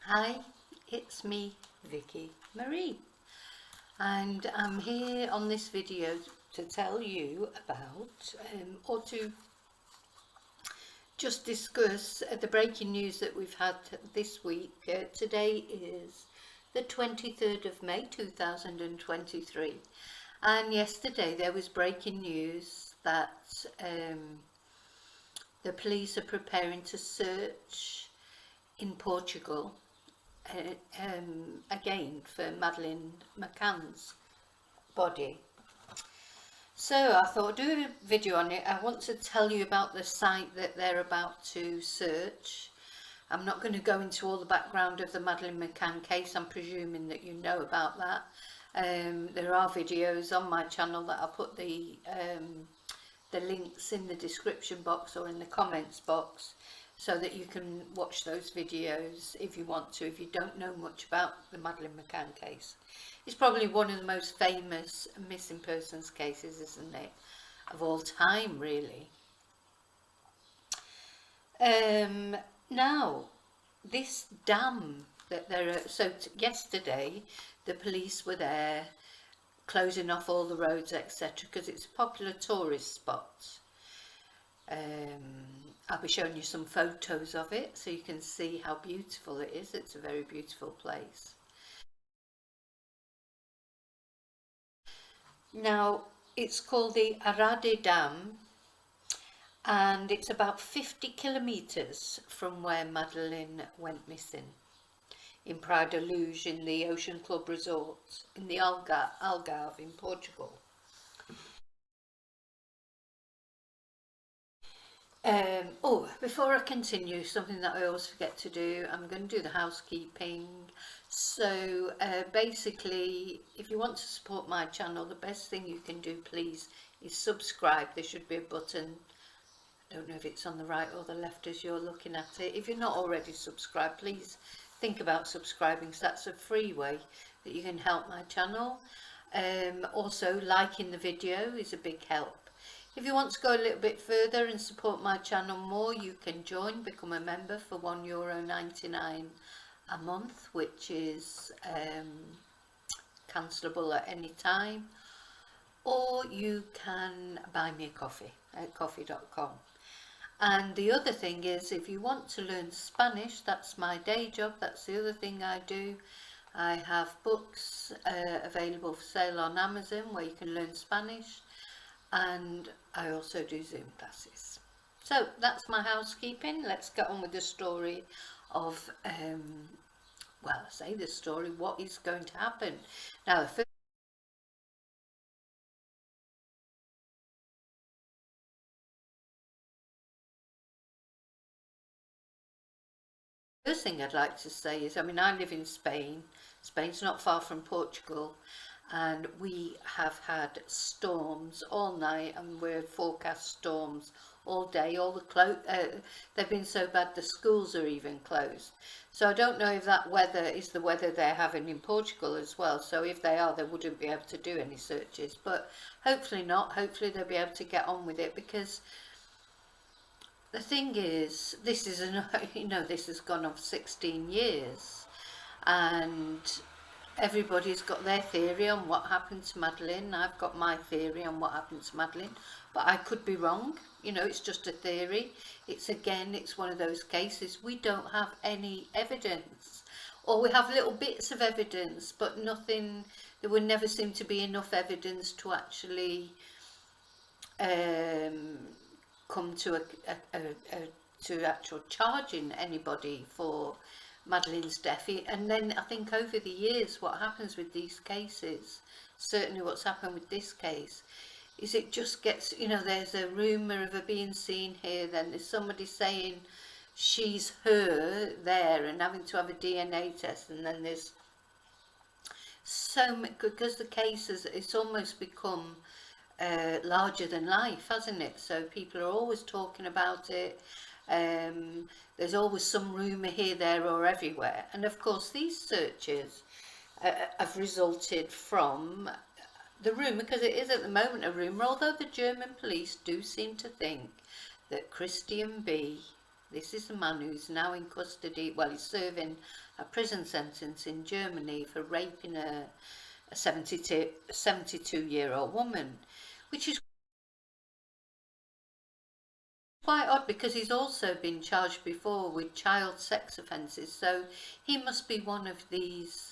Hi, it's me, Vicky Marie, and I'm here on this video to tell you about, or to just discuss the breaking news that we've had this week. Today is the 23rd of May 2023, and yesterday there was breaking news that the police are preparing to search in Portugal again for Madeleine McCann's body. So I thought I'd do a video on it. I want to tell you about the site that they're about to search. I'm not going to go into all the background of the Madeleine McCann case. I'm presuming that you know about that. There are videos on my channel that I'll put the links in the description box or in the comments box, so that you can watch those videos if you want to, if you don't know much about the Madeleine McCann case. It's probably one of the most famous missing persons cases, isn't it, of all time, really. Now, this dam that yesterday the police were there closing off all the roads, etc., because it's a popular tourist spot. I'll be showing you some photos of it so you can see how beautiful it is. It's a very beautiful place. Now, it's called the Arade Dam, and it's about 50 kilometres from where Madeleine went missing, in Praia da Luz, in the Ocean Club Resort in the Algarve in Portugal. Before I continue, something that I always forget to do, I'm going to do the housekeeping. So basically, if you want to support my channel, the best thing you can do, please, is subscribe. There should be a button. I don't know if it's on the right or the left as you're looking at it. If you're not already subscribed, please think about subscribing, so that's a free way that you can help my channel. Also, liking the video is a big help. If you want to go a little bit further and support my channel more, you can become a member for €1.99 a month, which is cancelable at any time, or you can buy me a coffee at coffee.com. And the other thing is, if you want to learn Spanish, that's my day job, that's the other thing I do. I have books available for sale on Amazon where you can learn Spanish, and I also do Zoom classes. So that's my housekeeping. Let's get on with the story of, what is going to happen. Now, the first thing I'd like to say is, I live in Spain. Spain's not far from Portugal, and we have had storms all night, and we're forecast storms all day. They've been so bad the schools are even closed. So I don't know if that weather is the weather they're having in Portugal as well. So if they are, they wouldn't be able to do any searches, but hopefully not. Hopefully they'll be able to get on with it, because the thing is, this is this has gone on for 16 years, and everybody's got their theory on what happened to Madeleine. I've got my theory on what happened to Madeleine, but I could be wrong. It's just a theory. It's one of those cases we don't have any evidence, or we have little bits of evidence, but nothing. There would never seem to be enough evidence to actually come to to actual charging anybody for Madeleine's death. And then I think over the years, what happens with these cases, certainly what's happened with this case, is it just gets, there's a rumour of her being seen here, then there's somebody saying she's her there and having to have a DNA test, and then there's so much, because the cases, it's almost become larger than life, hasn't it? So people are always talking about it. There's always some rumour here, there or everywhere, and of course these searches have resulted from the rumour, because it is at the moment a rumour, although the German police do seem to think that Christian B This is the man who's now in custody. Well, he's serving a prison sentence in Germany for raping a 72-year-old woman, which is quite odd because he's also been charged before with child sex offences. So he must be one of these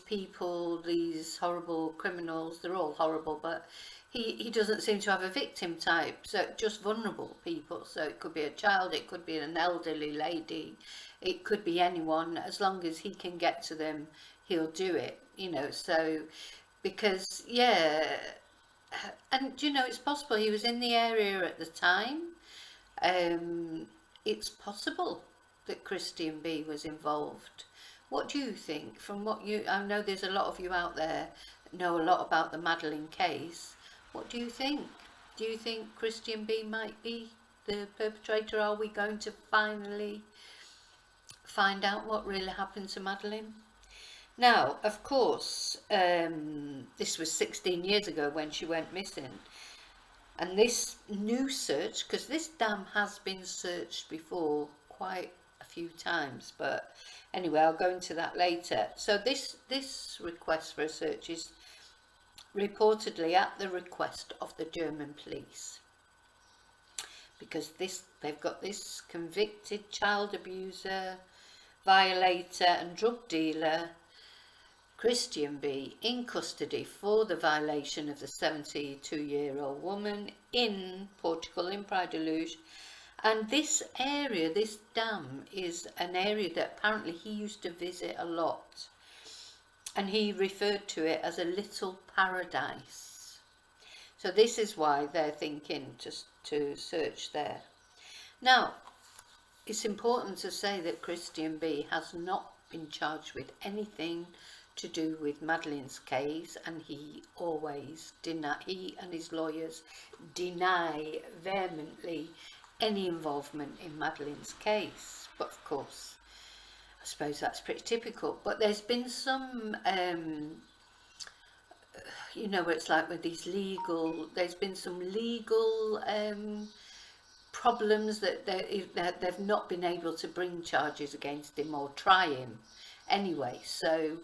people, these horrible criminals. They're all horrible, but he doesn't seem to have a victim type, so just vulnerable people. So it could be a child, it could be an elderly lady, it could be anyone. As long as he can get to them, he'll do it, you know. So because, yeah, and you know, it's possible he was in the area at the time. It's possible that Christian B was involved. What do you think? From what I know there's a lot of you out there that know a lot about the Madeleine case. What do you think? Do you think Christian B might be the perpetrator? Are we going to finally find out what really happened to Madeleine? Now, of course, this was 16 years ago when she went missing. And this new search, because this dam has been searched before quite a few times, but anyway, I'll go into that later. So this request for a search is reportedly at the request of the German police, because they've got this convicted child abuser, violator and drug dealer Christian B in custody for the violation of the 72-year-old woman in Portugal, in Praia de Luz. And this area, this dam, is an area that apparently he used to visit a lot. And he referred to it as a little paradise. So this is why they're thinking to search there. Now, it's important to say that Christian B has not been charged with anything to do with Madeleine's case, and he and his lawyers deny vehemently any involvement in Madeleine's case. But of course, I suppose that's pretty typical. But there's been some you know, it's like with these there's been some legal problems that they've not been able to bring charges against him or try him anyway. So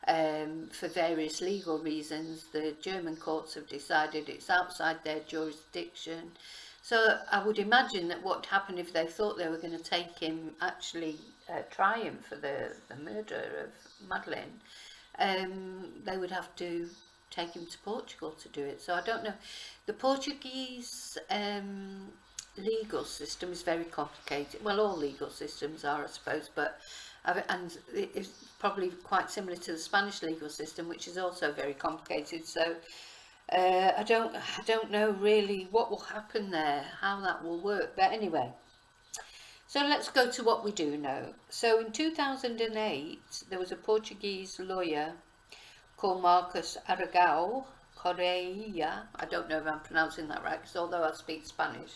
for various legal reasons, the German courts have decided it's outside their jurisdiction. So I would imagine that what happened, if they thought they were going to take him, actually try him for the murder of Madeleine, they would have to take him to Portugal to do it. So I don't know. The Portuguese legal system is very complicated. Well, all legal systems are, I suppose, but and it's probably quite similar to the Spanish legal system, which is also very complicated. So I don't know really what will happen there, how that will work. But anyway, so let's go to what we do know. So in 2008, there was a Portuguese lawyer called Marcus Correia. I don't know if I'm pronouncing that right, because although I speak Spanish,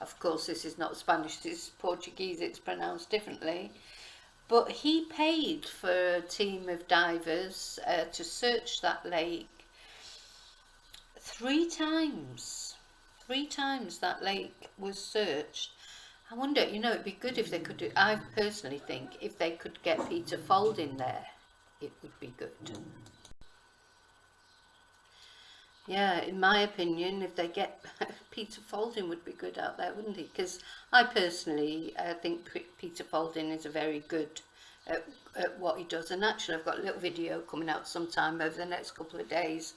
of course this is not Spanish, this is Portuguese, it's pronounced differently. But he paid for a team of divers to search that lake 3 times. 3 times that lake was searched. I wonder, you know, it'd be good if they could do, I personally think if they could get Peter Fold in there, it would be good. Yeah, in my opinion, if they get Peter Folding would be good out there, wouldn't he? Because I personally think Peter Folding is a very good at what he does. And actually, I've got a little video coming out sometime over the next couple of days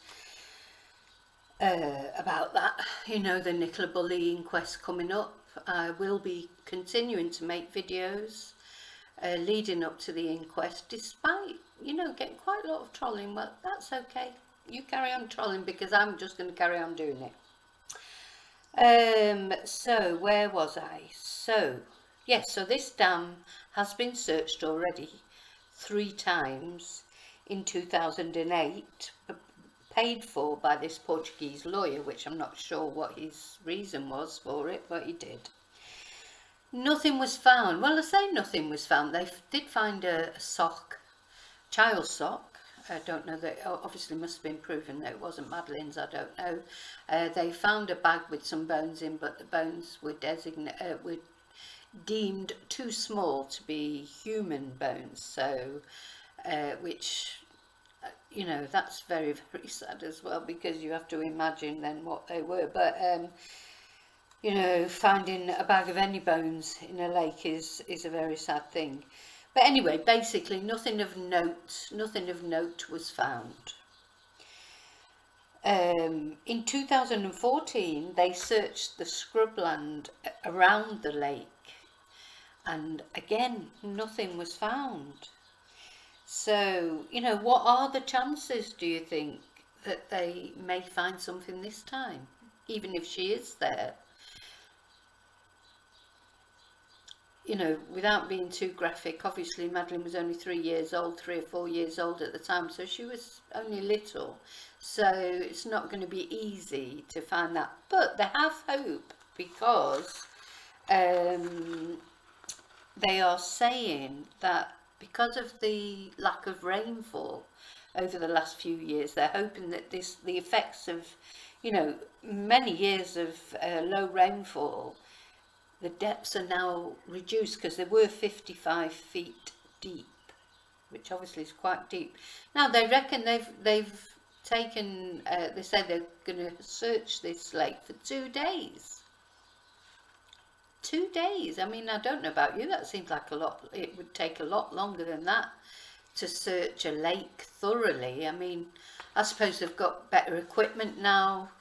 about that. You know, the Nicola Bulley inquest coming up. I will be continuing to make videos leading up to the inquest, despite, you know, getting quite a lot of trolling. Well, that's okay. You carry on trolling, because I'm just going to carry on doing it. So where was I? So yes, so this dam has been searched already 3 times in 2008, paid for by this Portuguese lawyer, which I'm not sure what his reason was for it, but he did. Nothing was found. Well, I say nothing was found. They did find a sock, child sock, I don't know, that obviously must have been proven that it wasn't Madeleine's, I don't know. They found a bag with some bones in, but the bones were were deemed too small to be human bones, so which, you know, that's very, very sad as well, because you have to imagine then what they were. But you know, finding a bag of any bones in a lake is a very sad thing. But anyway, basically nothing of note was found. In 2014, they searched the scrubland around the lake, and again, nothing was found. So, you know, what are the chances, do you think, that they may find something this time, even if she is there? You know, without being too graphic, obviously Madeleine was only 3 or 4 years old at the time, so she was only little. So it's not going to be easy to find that. But they have hope, because they are saying that because of the lack of rainfall over the last few years, they're hoping that the effects of, you know, many years of low rainfall, the depths are now reduced, because they were 55 feet deep, which obviously is quite deep. Now they reckon they've taken, they say they're going to search this lake for 2 days. 2 days. I mean, I don't know about you, that seems like a lot. It would take a lot longer than that to search a lake thoroughly. I mean, I suppose they've got better equipment now.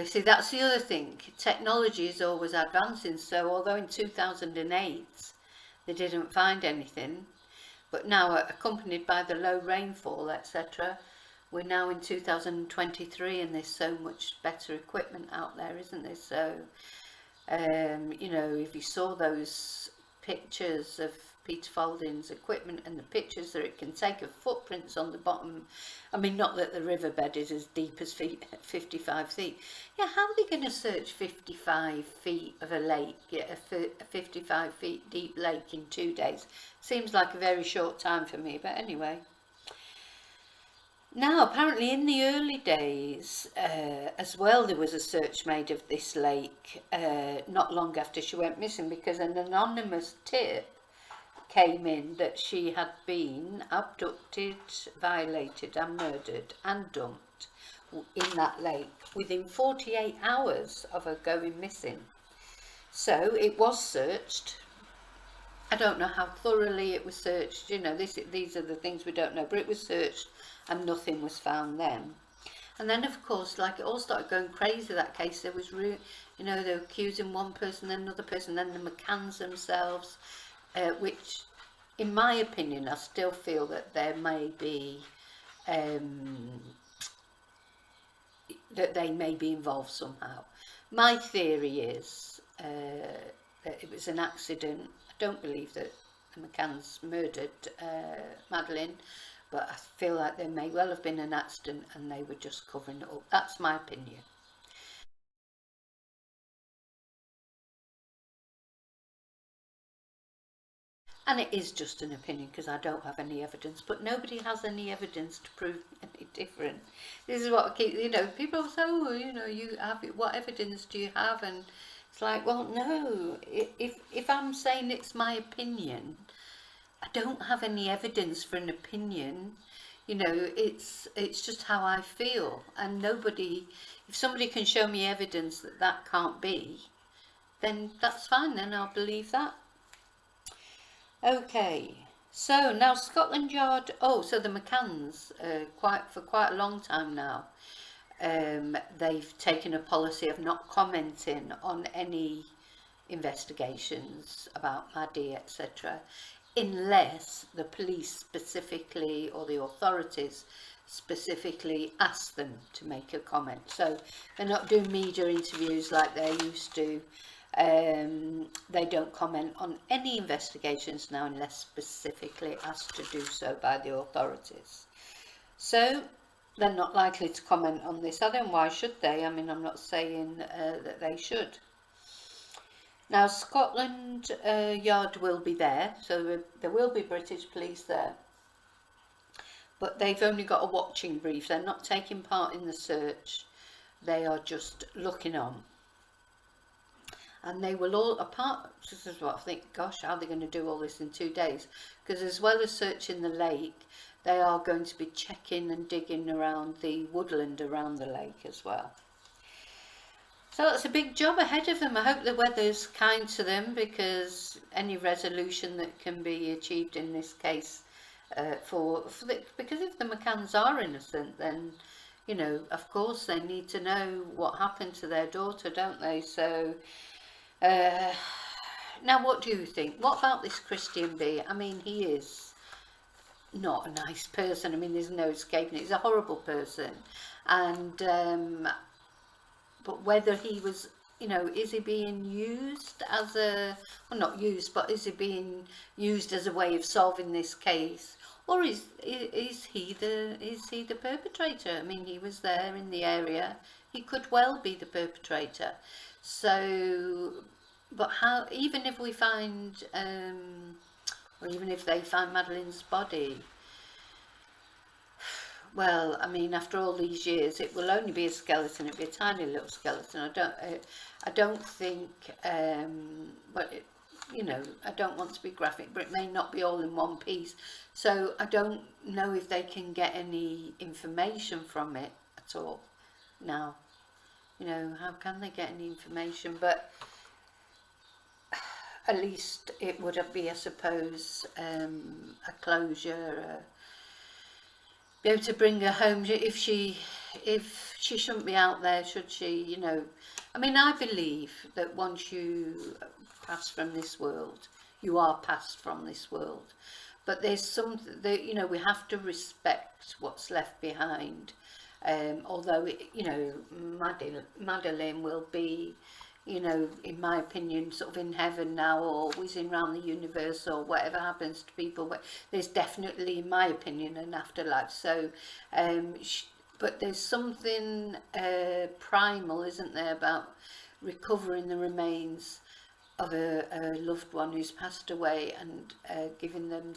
See, that's the other thing. Technology is always advancing. So although in 2008 they didn't find anything, but now accompanied by the low rainfall, etc., we're now in 2023, and there's so much better equipment out there, isn't there? So you know, if you saw those pictures of Peter Falding's equipment and the pictures that it can take of footprints on the bottom, I mean, not that the riverbed is as deep as 55 feet. Yeah, how are they going to search 55 feet of a lake, a 55 feet deep lake in 2 days? Seems like a very short time for me, but anyway. Now, apparently in the early days as well, there was a search made of this lake not long after she went missing, because an anonymous tip came in that she had been abducted, violated and murdered and dumped in that lake within 48 hours of her going missing. So it was searched. I don't know how thoroughly it was searched, you know, these are the things we don't know, but it was searched and nothing was found then. And then, of course, like, it all started going crazy, that case. There was, you know, they were accusing one person, then another person, then the McCanns themselves, which, in my opinion, I still feel that there may be, that they may be involved somehow. My theory is that it was an accident. I don't believe that the McCanns murdered Madeleine, but I feel like there may well have been an accident and they were just covering it up. That's my opinion. And it is just an opinion, because I don't have any evidence, but nobody has any evidence to prove any different. This is what I keep, you know, people say, oh, you know, you have, what evidence do you have? And it's like, well, no, if I'm saying it's my opinion, I don't have any evidence for an opinion. You know, it's just how I feel, and nobody, if somebody can show me evidence that that can't be, then that's fine, then I'll believe that. Okay, so now Scotland Yard, oh, so the McCanns, for quite a long time now, they've taken a policy of not commenting on any investigations about Maddie, etc., unless the police specifically, or the authorities specifically, ask them to make a comment. So they're not doing media interviews like they used to. They don't comment on any investigations now unless specifically asked to do so by the authorities. So they're not likely to comment on this, are they? And why should they? I mean, I'm not saying that they should. Now, Scotland Yard will be there, so there will be British police there. but they've only got a watching brief. They're not taking part in the search. They are just looking on. And they will all, apart, this is what I think, gosh, how are they going to do all this in 2 days? Because as well as searching the lake, they are going to be checking and digging around the woodland around the lake as well. So that's a big job ahead of them. I hope the weather's kind to them, because any resolution that can be achieved in this case, because if the McCanns are innocent, then, you know, of course they need to know what happened to their daughter, don't they? So, now what do you think? What about this Christian B? I mean, he is not a nice person. I mean, there's no escaping it. He's a horrible person. And but whether he was, you know, is he being used as a, well, not used, but is he being used as a way of solving this case, or is he the perpetrator? I mean, he was there in the area. He could well be the perpetrator. So, but how? Even if we find, or even if they find Madeleine's body, well, I mean, after all these years, it will only be a skeleton. It'll be a tiny little skeleton. I don't think, but it, you know, I don't want to be graphic, but it may not be all in one piece. So I don't know if they can get any information from it at all. Now, you know, how can they get any information? But at least it would be, I suppose, a closure. Be able to bring her home if she shouldn't be out there, should she? You know, I mean, I believe that once you pass from this world, you are passed from this world. But there's something that, you know, we have to respect what's left behind. Although you know, Madeleine will be, you know, in my opinion, sort of in heaven now, or whizzing around the universe, or whatever happens to people. There's definitely, in my opinion, an afterlife. So, but there's something primal, isn't there, about recovering the remains of a loved one who's passed away, and giving them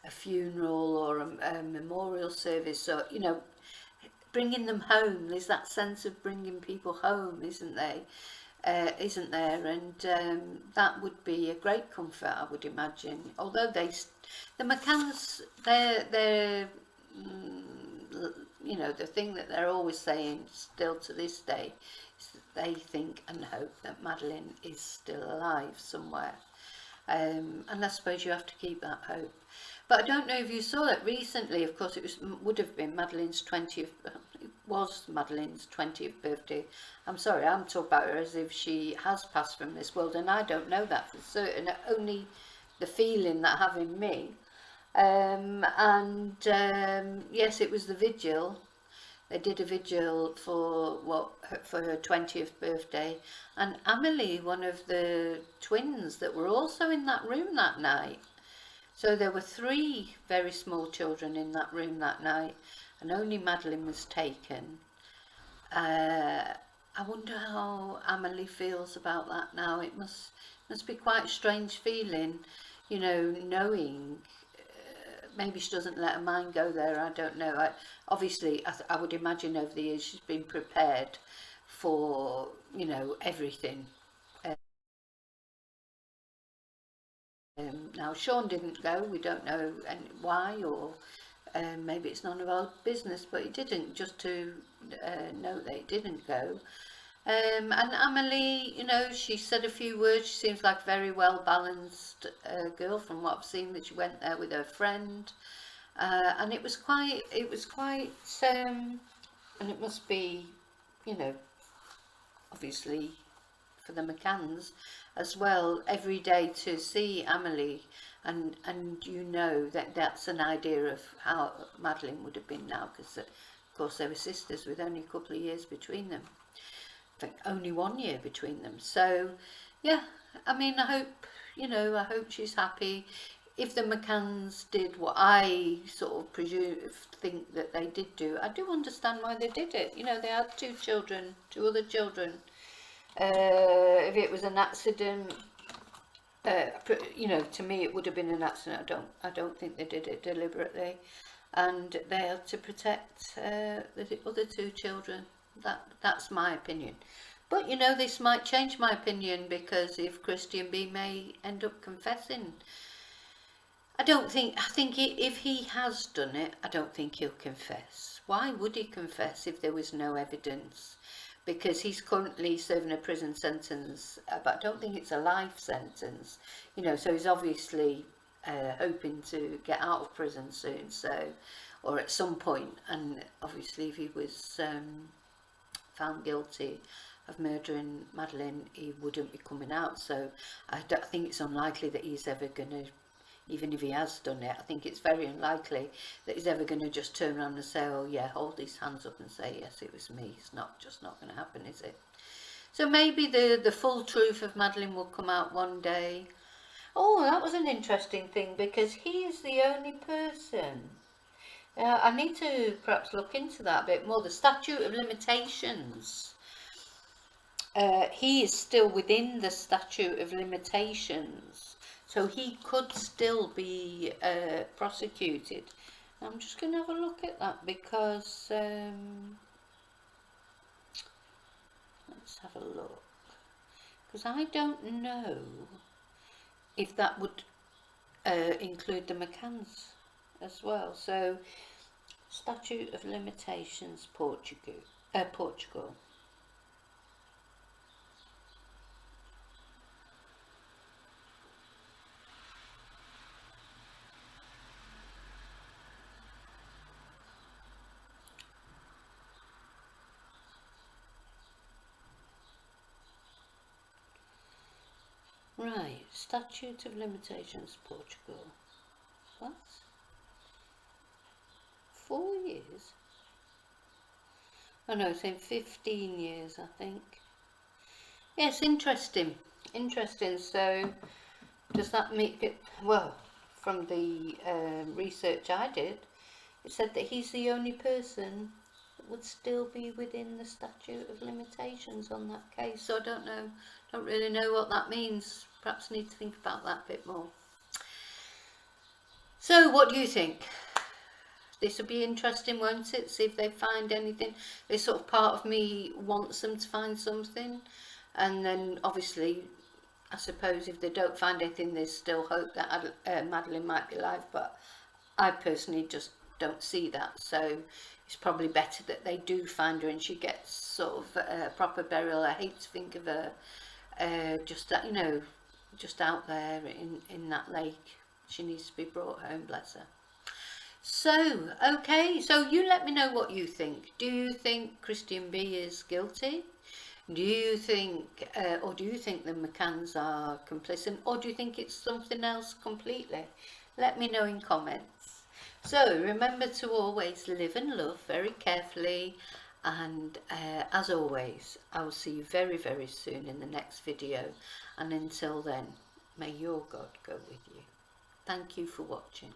a funeral or a memorial service, or, you know, bringing them home. There's that sense of bringing people home, isn't there? And that would be a great comfort, I would imagine. Although the McCanns, they're you know, the thing that they're always saying still to this day is that they think and hope that Madeleine is still alive somewhere. And I suppose you have to keep that hope. But I don't know if you saw that recently. Of course, would have been Madeleine's 20th. It was Madeleine's 20th birthday. I'm sorry, I'm talking about her as if she has passed from this world, and I don't know that for certain. Only the feeling that I have in me. Yes, it was the vigil. They did a vigil for her 20th birthday, and Amelie, one of the twins that were also in that room that night. So there were 3 very small children in that room that night, and only Madeleine was taken. I wonder how Amelie feels about that now. It must be quite a strange feeling, you know, knowing. Maybe she doesn't let her mind go there, I don't know. Obviously, I would imagine over the years she's been prepared for, you know, everything. Now, Sean didn't go. We don't know why, or maybe it's none of our business, but he didn't, just to note that he didn't go. And Amelie, you know, she said a few words. She seems like a very well balanced girl from what I've seen, that she went there with her friend, and it was quite, and it must be, you know, obviously for the McCanns as well, every day to see Amelie, and you know that's an idea of how Madeleine would have been now, because of course they were sisters with only a couple of years between them. I think only 1 year between them. So yeah, I mean, I hope, you know, I hope she's happy. If the McCanns did what I sort of think that they did do, I do understand why they did it. You know, they had 2 children, 2 other children. If it was an accident, you know, to me it would have been an accident. I don't think they did it deliberately, and they are to protect the other two children. That's my opinion. But you know, this might change my opinion, because if Christian B may end up confessing, I think if he has done it, I don't think he'll confess. Why would he confess if there was no evidence? Because he's currently serving a prison sentence, but I don't think it's a life sentence, you know, so he's obviously hoping to get out of prison soon, so, or at some point. And obviously if he was found guilty of murdering Madeleine, he wouldn't be coming out, so I think it's unlikely that he's ever going to, even if he has done it, I think it's very unlikely that he's ever going to just turn around and say, oh yeah, hold his hands up and say, yes, it was me. It's not going to happen, is it? So maybe the full truth of Madeleine will come out one day. Oh, that was an interesting thing, because he is the only person. I need to perhaps look into that a bit more. The statute of limitations. He is still within the statute of limitations. So he could still be prosecuted. I'm just going to have a look at that, because let's have a look, because I don't know if that would include the McCanns as well. So statute of limitations, Portugal. Right, statute of limitations, Portugal. What? 4 years? Oh no, it's in 15 years, I think. Yes, interesting. Interesting. So, does that make it, well, from the research I did, it said that he's the only person that would still be within the statute of limitations on that case. So I don't really know what that means. Perhaps need to think about that a bit more. So what do you think? This will be interesting, won't it? See if they find anything. This sort of part of me wants them to find something, and then obviously I suppose if they don't find anything, there's still hope that Madeleine might be alive, but I personally just don't see that. So it's probably better that they do find her and she gets sort of a proper burial. I hate to think of her just that, you know, just out there in that lake. She needs to be brought home, bless her. So, okay, so you let me know what you think. Do you think Christian B is guilty? Do you think, or do you think the McCanns are complicit, or do you think it's something else completely? Let me know in comments. So remember to always live and love very carefully, and as always, I will see you very, very soon in the next video, and until then, may your God go with you. Thank you for watching.